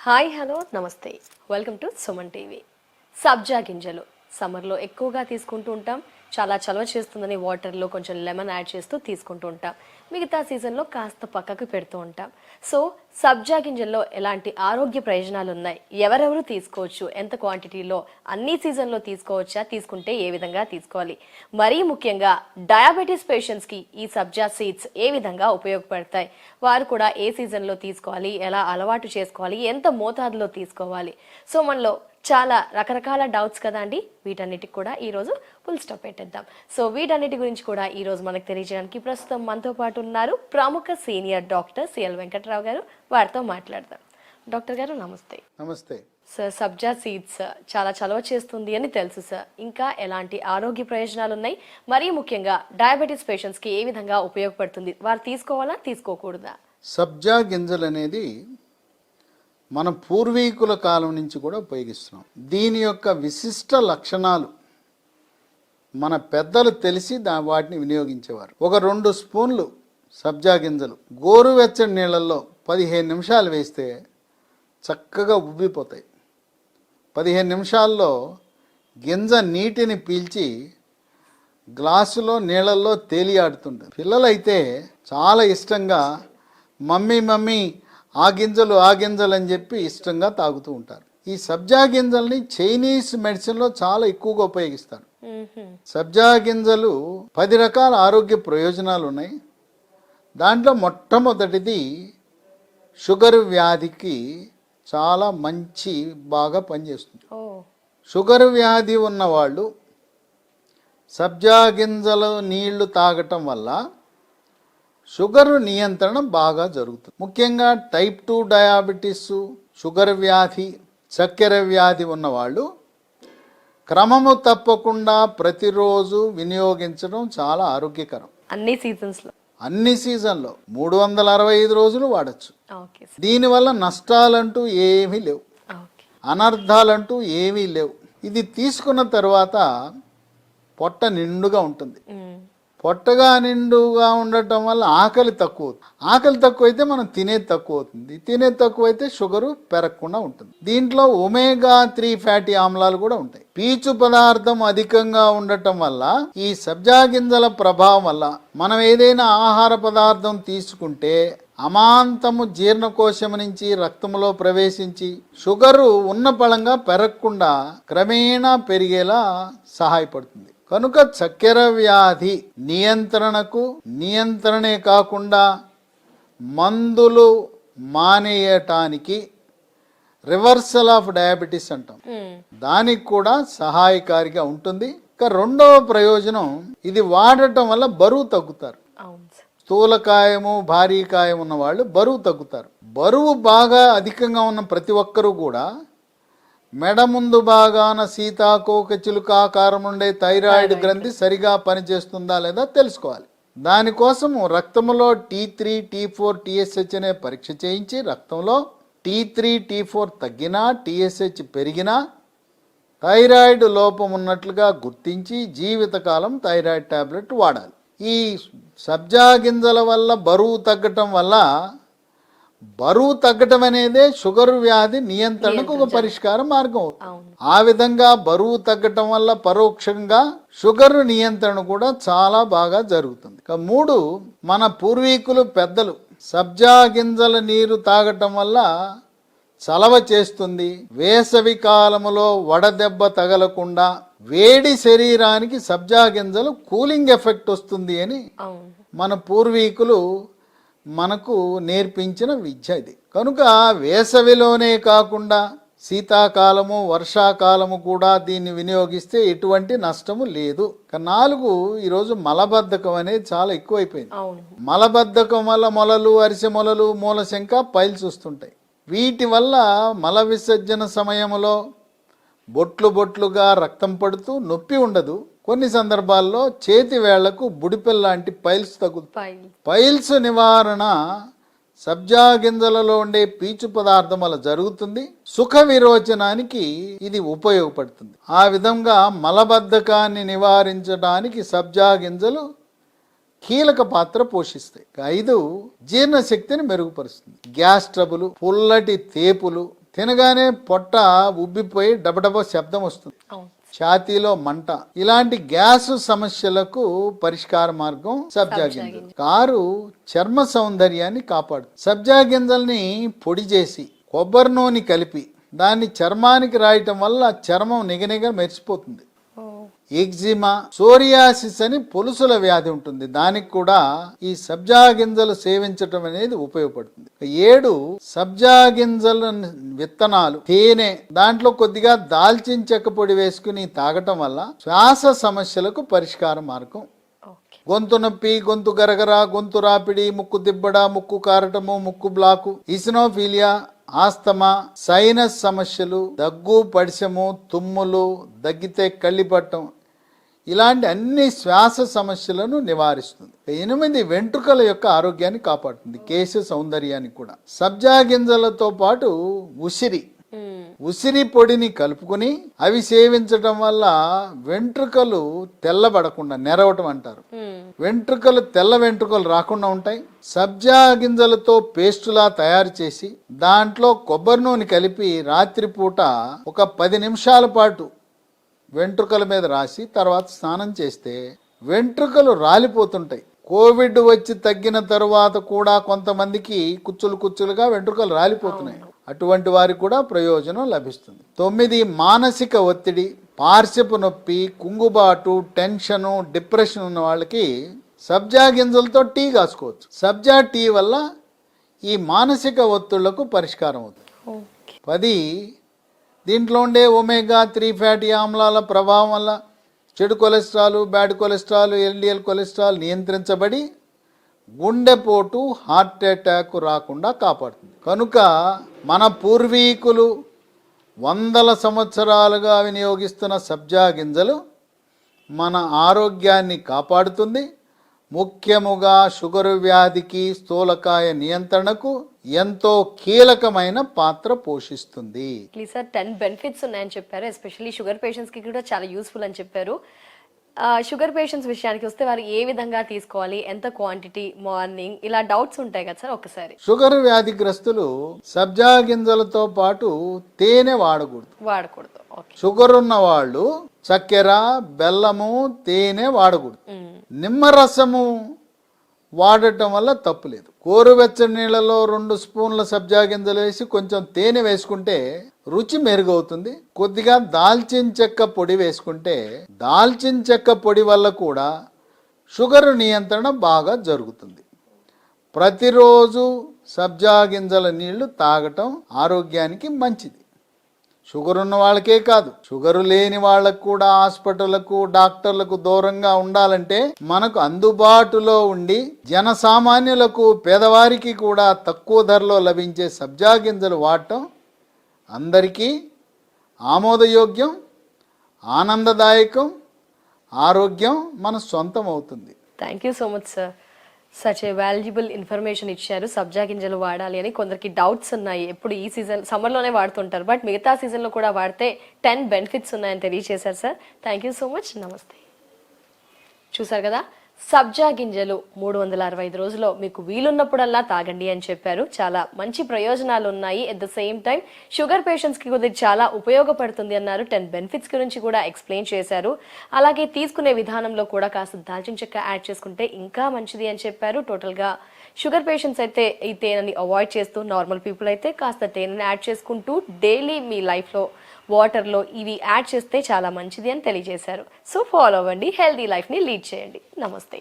Hi hello నమస్తే welcome to Suman TV. సబ్జా గింజలు సమ్మర్లో ఎక్కువగా తీసుకుంటూ ఉంటాం. చాలా చలవ చేస్తుందని వాటర్లో కొంచెం లెమన్ యాడ్ చేస్తూ తీసుకుంటూ ఉంటాం. మిగతా సీజన్లో కాస్త పక్కకు పెడుతూ ఉంటాం. సో సబ్జా గింజల్లో ఎలాంటి ఆరోగ్య ప్రయోజనాలు ఉన్నాయి, ఎవరెవరు తీసుకోవచ్చు, ఎంత క్వాంటిటీలో, అన్ని సీజన్లో తీసుకోవచ్చా, తీసుకుంటే ఏ విధంగా తీసుకోవాలి, మరీ ముఖ్యంగా డయాబెటీస్ పేషెంట్స్కి ఈ సబ్జా సీడ్స్ ఏ విధంగా ఉపయోగపడతాయి, వారు కూడా ఏ సీజన్లో తీసుకోవాలి, ఎలా అలవాటు చేసుకోవాలి, ఎంత మోతాదులో తీసుకోవాలి. సో మనలో చాలా రకరకాల డౌట్స్ కదా అండి, వీటన్నిటికి కూడా ఈరోజు ఫుల్ స్టాప్ పెట్టేద్దాం. సో వీటన్నిటి గురించి కూడా ఈరోజు మనకు తెలియజేయడానికి ప్రస్తుతం మనతో పాటు ఉన్నారు ప్రముఖ సీనియర్ డాక్టర్ సిఎల్ వెంకట్రావు గారు. వారితో మాట్లాడదాం. డాక్టర్ గారు నమస్తే. నమస్తే సార్, సబ్జా సీడ్స్ చాలా చలవ చేస్తుంది అని తెలుసు సార్. ఇంకా ఎలాంటి ఆరోగ్య ప్రయోజనాలు ఉన్నాయి, మరీ ముఖ్యంగా డయాబెటీస్ పేషెంట్స్కి ఏ విధంగా ఉపయోగపడుతుంది, వారు తీసుకోవాలా తీసుకోకూడదా? సబ్జా గింజలు అనేది మన పూర్వీకుల కాలం నుంచి కూడా ఉపయోగిస్తున్నాం. దీని యొక్క విశిష్ట లక్షణాలు మన పెద్దలు తెలిసి వాటిని వినియోగించేవారు. ఒక 2 స్పూన్లు సబ్జా గింజలు గోరువెచ్చని నీళ్ళల్లో 15 నిమిషాలు వేస్తే చక్కగా ఉబ్బిపోతాయి. 15 నిమిషాల్లో గింజ నీటిని పీల్చి గ్లాసులో నీళ్ళల్లో తేలియాడుతుంటారు. పిల్లలైతే చాలా ఇష్టంగా మమ్మీ మమ్మీ ఆ గింజలు అని చెప్పి ఇష్టంగా తాగుతూ ఉంటారు. ఈ సబ్జా గింజల్ని చైనీస్ మెడిసిన్లో చాలా ఎక్కువగా ఉపయోగిస్తారు. సబ్జా గింజలు 10 రకాల ఆరోగ్య ప్రయోజనాలు ఉన్నాయి. దాంట్లో మొట్టమొదటిది షుగర్ వ్యాధికి చాలా బాగా పనిచేస్తుంది. షుగర్ వ్యాధి ఉన్నవాళ్ళు సబ్జా గింజలు నీళ్లు తాగటం వల్ల షుగర్ నియంత్రణ బాగా జరుగుతుంది. ముఖ్యంగా టైప్ 2 డయాబెటీస్, షుగర్ వ్యాధి, చక్కెర వ్యాధి ఉన్నవాళ్ళు క్రమము తప్పకుండా ప్రతిరోజు వినియోగించడం చాలా ఆరోగ్యకరం. అన్ని సీజన్లో 365 రోజులు వాడచ్చు. దీనివల్ల నష్టాలంటూ ఏమీ లేవు, అనర్థాలంటూ ఏమీ లేవు. ఇది తీసుకున్న తర్వాత పొట్ట నిండుగా ఉంటుంది. పొట్టగా నిండుగా ఉండటం వల్ల ఆకలి తక్కువైతే మనం తినేది తక్కువ అవుతుంది. తినేది తక్కువైతే షుగరు పెరగకుండా ఉంటుంది. దీంట్లో ఒమేగా-3 ఫ్యాటీ ఆమ్లాలు కూడా ఉంటాయి. పీచు పదార్థం అధికంగా ఉండటం వల్ల ఈ సబ్జా గింజల ప్రభావం వల్ల మనం ఏదైనా ఆహార పదార్థం తీసుకుంటే అమాంతము జీర్ణకోశం నుంచి రక్తంలో ప్రవేశించి షుగరు ఉన్న పళంగా పెరగకుండా క్రమేణా పెరిగేలా సహాయపడుతుంది. కనుక చక్కెర వ్యాధి నియంత్రణే కాకుండా మందులు మానేయటానికి రివర్సల్ ఆఫ్ డయాబెటీస్ అంటాం, దానికి కూడా సహాయకారిగా ఉంటుంది. ఇక రెండవ ప్రయోజనం, ఇది వాడటం వల్ల బరువు తగ్గుతారు. స్థూలకాయము భారీకాయం ఉన్న వాళ్ళు బరువు తగ్గుతారు. బరువు బాగా అధికంగా ఉన్న ప్రతి ఒక్కరూ కూడా మెడ ముందు భాగాన సీతాకోక చిలుక ఆకారం ఉండే థైరాయిడ్ గ్రంథి సరిగా పనిచేస్తుందా లేదా తెలుసుకోవాలి. దానికోసం రక్తంలో T3, T4, TSH అనే పరీక్ష చేయించి రక్తంలో T3, T4 తగ్గినా, TSH పెరిగినా థైరాయిడ్ లోపం ఉన్నట్లుగా గుర్తించి జీవితకాలం థైరాయిడ్ టాబ్లెట్ వాడాలి. ఈ సబ్జా గింజల వల్ల బరువు తగ్గటం అనేదే షుగర్ వ్యాధి నియంత్రణకు ఒక పరిష్కార మార్గం అవుతుంది. ఆ విధంగా బరువు తగ్గటం వల్ల పరోక్షంగా షుగర్ నియంత్రణ కూడా చాలా బాగా జరుగుతుంది. 3, మన పూర్వీకులు పెద్దలు సబ్జా గింజల నీరు తాగటం వల్ల చలవ చేస్తుంది, వేసవి కాలములో వడదెబ్బ తగలకుండా వేడి శరీరానికి సబ్జా గింజలు కూలింగ్ ఎఫెక్ట్ వస్తుంది అని మన పూర్వీకులు మనకు నేర్పించిన విద్య ఇది. కనుక వేసవిలోనే కాకుండా శీతాకాలము, వర్షాకాలము కూడా దీన్ని వినియోగిస్తే ఎటువంటి నష్టము లేదు. 4, ఈరోజు మలబద్ధకం అనేది చాలా ఎక్కువైపోయింది. మలబద్ధకం వల్ల మొలలు, అరిసె మొలలు, మూలశంక, పైల్స్ వస్తుంటాయి. వీటి వల్ల మల విసర్జన సమయంలో బొట్లుగా రక్తం పడుతూ నొప్పి ఉండదు. కొన్ని సందర్భాల్లో చేతి వేళ్లకు బుడిపెల్లాంటి పైల్స్ తగ్గుతాయి. పైల్స్ నివారణ సబ్జా గింజలలో ఉండే పీచు పదార్థం వల్ల జరుగుతుంది. సుఖ విరోచనానికి ఇది ఉపయోగపడుతుంది. ఆ విధంగా మలబద్ధకాన్ని నివారించడానికి సబ్జా గింజలు కీలక పాత్ర పోషిస్తాయి. 5, జీర్ణశక్తిని మెరుగుపరుస్తుంది. గ్యాస్ ట్రబుల్, పుల్లటి తేపులు, తినగానే పొట్ట ఉబ్బిపోయి డబడబ శబ్దం వస్తుంది, అవును. ఛాతీలో మంట. ఇలాంటి గ్యాస్ సమస్యలకు పరిష్కార మార్గం సబ్జా గింజలు. కారు చర్మ సౌందర్యాన్ని కాపాడు. సబ్జా గింజల్ని పొడి చేసి కొబ్బరి నూనె కలిపి దాన్ని చర్మానికి రాయటం వల్ల చర్మం నిగనిగ మెరిసిపోతుంది. ఎగ్జిమా, సోరియాసిస్ అని పొలుసుల వ్యాధి ఉంటుంది, దానికి కూడా ఈ సబ్జా గింజలు సేవించటం అనేది ఉపయోగపడుతుంది. 7 సబ్జా గింజల విత్తనాలు, తేనె, దాంట్లో కొద్దిగా దాల్చిన చెక్క పొడి వేసుకుని తాగటం వల్ల శ్వాస సమస్యలకు పరిష్కార మార్గం. గొంతు నొప్పి, గొంతు గరగర, గొంతు రాపిడి, ముక్కు దిబ్బడ, ముక్కు కారటము, ముక్కు బ్లాకు, ఇసినోఫీలియా, ఆస్తమా, సైనస్ సమస్యలు, దగ్గు, పడిశము, తుమ్ములు, దగ్గితే కళ్ళిపట్టం, ఇలాంటి అన్ని శ్వాస సమస్యలను నివారిస్తుంది. 8 వెంట్రుకల యొక్క ఆరోగ్యాన్ని కాపాడుతుంది, కేశ సౌందర్యాన్ని కూడా. సబ్జా గింజలతో పాటు ఉసిరి పొడిని కలుపుకుని అవి సేవించడం వల్ల వెంట్రుకలు తెల్లబడకుండా, నెరవటం అంటారు, వెంట్రుకలు తెల్ల వెంట్రుకలు రాకుండా ఉంటాయి. సబ్జా గింజలతో పేస్టులా తయారు చేసి దాంట్లో కొబ్బరి నూనె కలిపి రాత్రిపూట ఒక 10 నిమిషాల పాటు వెంట్రుకల మీద రాసి తర్వాత స్నానం చేస్తే వెంట్రుకలు రాలిపోతుంటాయి. కోవిడ్ వచ్చి తగ్గిన తరువాత కూడా కొంతమందికి కుచ్చులుగా వెంట్రుకలు రాలిపోతున్నాయి. అటువంటి వారికి కూడా ప్రయోజనం లభిస్తుంది. 9 మానసిక ఒత్తిడి, పార్శ్వపు నొప్పి, కుంగుబాటు, టెన్షను, డిప్రెషన్ ఉన్న వాళ్ళకి సబ్జా గింజలతో టీ కాసుకోవచ్చు. సబ్జా టీ వల్ల ఈ మానసిక ఒత్తిళ్లకు పరిష్కారం అవుతుంది. 10 దీంట్లో ఉండే ఒమేగా 3 ఫ్యాటీ ఆమ్లాల ప్రభావం వల్ల చెడు cholesterol, bad cholesterol, LDL cholesterol నియంత్రించబడి గుండెపోటు, హార్ట్ అటాక్ రాకుండా కాపాడుతుంది. కనుక మన పూర్వీకులు వందల సంవత్సరాలుగా వినియోగిస్తున్న సబ్జా గింజలు మన ఆరోగ్యాన్ని కాపాడుతుంది. ముఖ్యముగా షుగరు వ్యాధికి, స్థూలకాయ నియంత్రణకు ఎంతో కీలకమైన పాత్ర పోషిస్తుంది. సార్ 10 బెనిఫిట్స్ ఉన్నాయని చెప్పారు, ఎస్పెషల్లీ షుగర్ పేషెంట్స్ కి కూడా చాలా యూస్ఫుల్ అని చెప్పారు. షుగర్ పేషెంట్స్ విషయానికి వస్తే వారు ఏ విధంగా తీసుకోవాలి, ఎంత క్వాంటిటీ, మార్నింగ్, ఇలా డౌట్స్ ఉంటాయి కదా సార్ ఒకసారి. షుగర్ వ్యాధిగ్రస్తులు సబ్జా గింజలతో పాటు తేనె వాడకూడదు. షుగర్ ఉన్న వాళ్ళు చక్కెర, బెల్లము, తేనె వాడకూడదు. నిమ్మరసము వాడటం వల్ల తప్పు లేదు. గోరువెచ్చని నీళ్ళలో 2 స్పూన్ల సబ్జా గింజలు వేసి కొంచెం తేనె వేసుకుంటే రుచి మెరుగవుతుంది. కొద్దిగా దాల్చిన చెక్క పొడి వేసుకుంటే దాల్చిన చెక్క పొడి వల్ల కూడా షుగర్ నియంత్రణ బాగా జరుగుతుంది. ప్రతిరోజు సబ్జా గింజల నీళ్లు తాగటం ఆరోగ్యానికి మంచిది. షుగర్ ఉన్న వాళ్ళకే కాదు, షుగరు లేని వాళ్ళకు కూడా హాస్పిటళ్లకు, డాక్టర్లకు దూరంగా ఉండాలంటే మనకు అందుబాటులో ఉండి జనసామాన్యులకు, పేదవారికి కూడా తక్కువ ధరలో లభించే సబ్జా గింజలు వాడటం అందరికీ ఆమోదయోగ్యం, ఆనందదాయకం, ఆరోగ్యం మన సొంతం అవుతుంది. Thank you so much sir. Such a valuable information ఇచ్చారు. సబ్జా గింజలు వాడాలి అని కొందరికి డౌట్స్ ఉన్నాయి. ఎప్పుడు ఈ సీజన్ సమ్మర్లోనే వాడుతుంటారు, బట్ మిగతా సీజన్లో కూడా వాడితే 10 బెనిఫిట్స్ ఉన్నాయని తెలియజేశారు sir. Thank you so much. నమస్తే. చూసారు కదా, సబ్జా గింజలు 365 రోజుల్లో మీకు వీలున్నప్పుడల్లా తాగండి అని చెప్పారు. చాలా మంచి ప్రయోజనాలు ఉన్నాయి. At the same time sugar పేషెంట్స్కి కూడా చాలా ఉపయోగపడుతుంది అన్నారు. 10 బెనిఫిట్స్ గురించి కూడా ఎక్స్ప్లెయిన్ చేశారు. అలాగే తీసుకునే విధానంలో కూడా కాస్త దాల్చిన చెక్క యాడ్ చేసుకుంటే ఇంకా మంచిది అని చెప్పారు. టోటల్గా షుగర్ పేషెంట్స్ అయితే ఈ తేనెని అవాయిడ్ చేస్తూ, నార్మల్ పీపుల్ అయితే కాస్త తేనెని యాడ్ చేసుకుంటూ డైలీ మీ లైఫ్లో వాటర్లో ఇవి యాడ్ చేస్తే చాలా మంచిది అని తెలియజేశారు. సో ఫాలో అవ్వండి, హెల్దీ లైఫ్ని లీడ్ చేయండి. నమస్తే.